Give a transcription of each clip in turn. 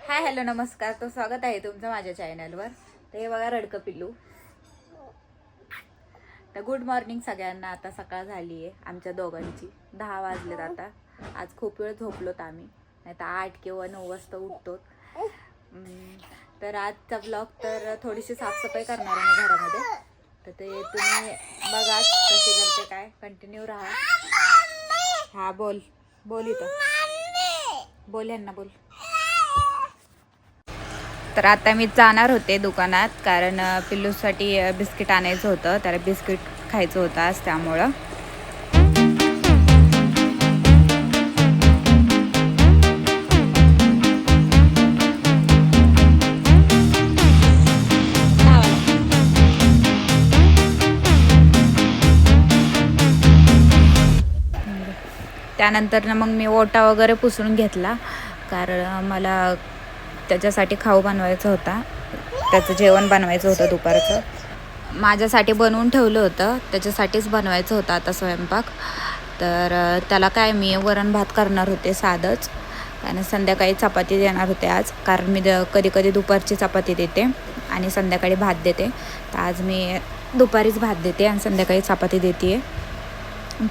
Hi hello नमस्कार, तो स्वागत आहे तुमचं माझ्या चॅनलवर. तर हे बघा रडकं पिल्लू. तर गुड मॉर्निंग सगळ्यांना. आता सकाळ झाली आहे आमच्या दोघांची. 10 वाजलेत आता. आज खूप वेळ झोपलोत आम्ही, नाही तर 8 किंवा 9 वाजता उठतो. तर आजचा ब्लॉग तर थोडीशी साफसफाई करणार आहे मी घरामध्ये. तर ते तुम्ही बघा कशी करते, काय कंटिन्यू राहा. हा बोल बोल, इथं बोल, यांना बोल. तर आता मी जाणार होते दुकानात, कारण पिल्लूसाठी बिस्किट आणायचं होतं. त्याला बिस्किट खायचं होतं आज, त्यामुळं. त्यानंतर मग मी ओटा वगैरे पुसून घेतला, कारण मला त्याच्यासाठी खाऊ बनवायचा होता. त्याचं जेवण बनवायचं होतं दुपारचं. माझ्यासाठी बनवून ठेवलं होतं, त्याच्यासाठीच बनवायचं होतं आता स्वयंपाक. तर त्याला काय मी वरण भात करणार होते साधंच, आणि संध्याकाळी चपाती देणार होते आज. कारण मी कधी कधी दुपारची चपाती देते आणि संध्याकाळी भात देते. तर आज मी दुपारीच भात देते आणि संध्याकाळी चपाती देते.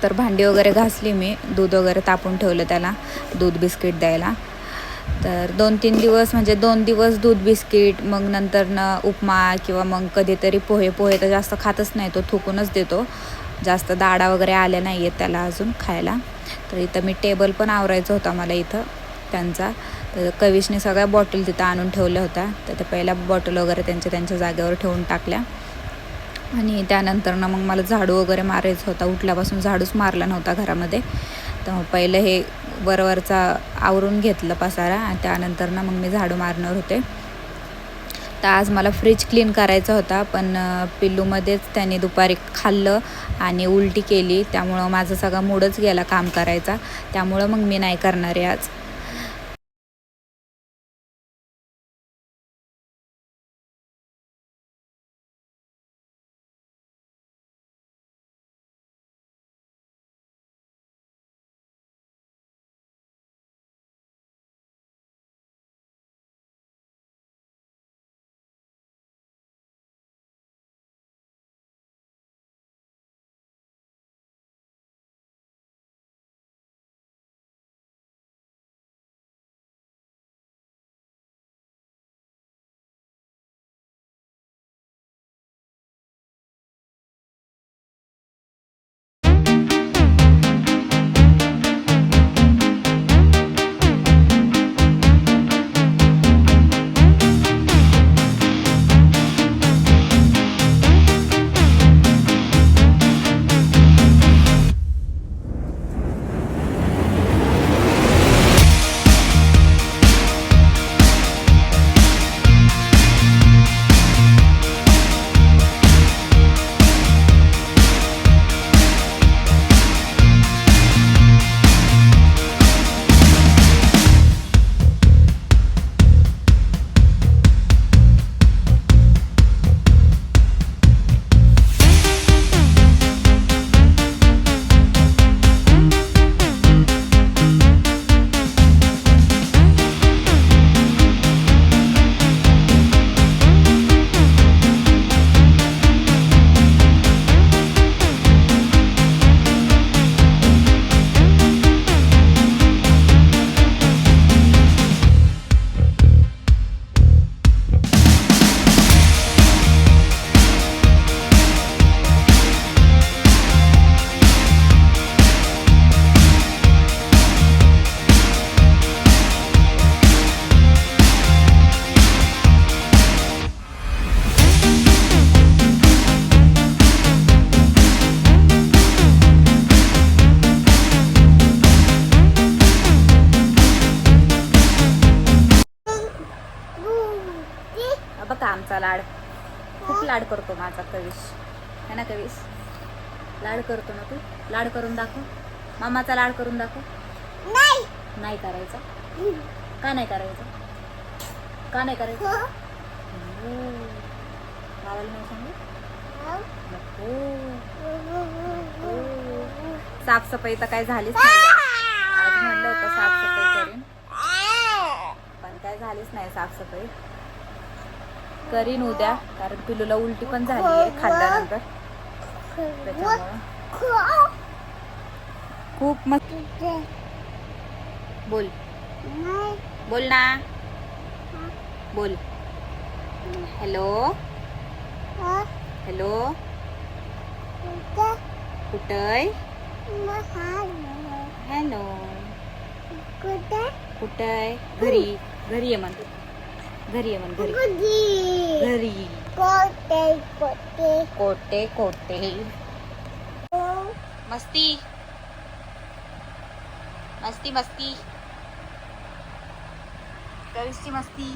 तर भांडी वगैरे घासली मी, दूध वगैरे तापून ठेवलं त्याला दूध बिस्किट द्यायला. तर 2-3 दिवस, म्हणजे 2 दिवस दूध बिस्किट, मग नंतर उपमा किंवा मग कधीतरी पोहे. पोहे तर जास्त खातच नाही, तो थुकूनच देतो. जास्त दाढा वगैरे आल्या नाही आहेत त्याला अजून खायला. तर इथं मी टेबल पण आवरायचं होता मला इथं त्यांचा. तर कविशने सगळ्या बॉटल तिथं आणून ठेवल्या होत्या. तर त्या पहिल्या बॉटल वगैरे त्यांच्या जागेवर ठेवून टाकल्या. आणि त्यानंतर मग मला झाडू वगैरे मारायचा होता. उठल्यापासून झाडूच मारला नव्हता घरामध्ये. तर पहिलं हे वरवरचा आवरून घेतलं पसारा, आणि त्यानंतर मग मी झाडू मारणार होते. तर आज मला फ्रीज क्लीन करायचा होता, पण पिल्लूमध्येच त्याने दुपारी खाल्लं आणि उलटी केली. त्यामुळं माझा सगळा मूडच गेला काम करायचा. त्यामुळं मग मी नाही करणार आहे आज. बघा आमचा लाड, खूप लाड करतो माझा कविश, है ना कविश? लाड करतो ना तू? लाड करून दाखव, मामाचा लाड करून दाखव. नाही करायचा. का नाही करायचं? का नाही करायचं? मावाला नाही सांगू. साफसफाई तर काय झालीच नाही. आज म्हणलं होतं साफसफाई करेन, पण पण काय झालीच नाही साफसफाई. करीन उद्या, कारण पिलूला उलटी पण झाली आहे खाल्ल्यानंतर. त्याच्यामुळं खूप मस्त. बोल बोल ना, बोल. हॅलो हॅलो, कुठय? हॅलो, कुठय? घरी. घरी ये म्हण, घरी ये म्हण, घरी. घरी. कोटे कोटे. मस्ती मस्ती मस्ती, कविची मस्ती.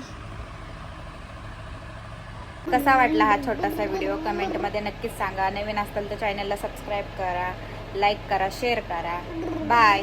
कसा वाटला हा छोटासा व्हिडिओ कमेंटमध्ये नक्कीच सांगा. नवीन असाल तर चॅनलला सबस्क्राईब करा, लाईक करा, शेअर करा. बाय.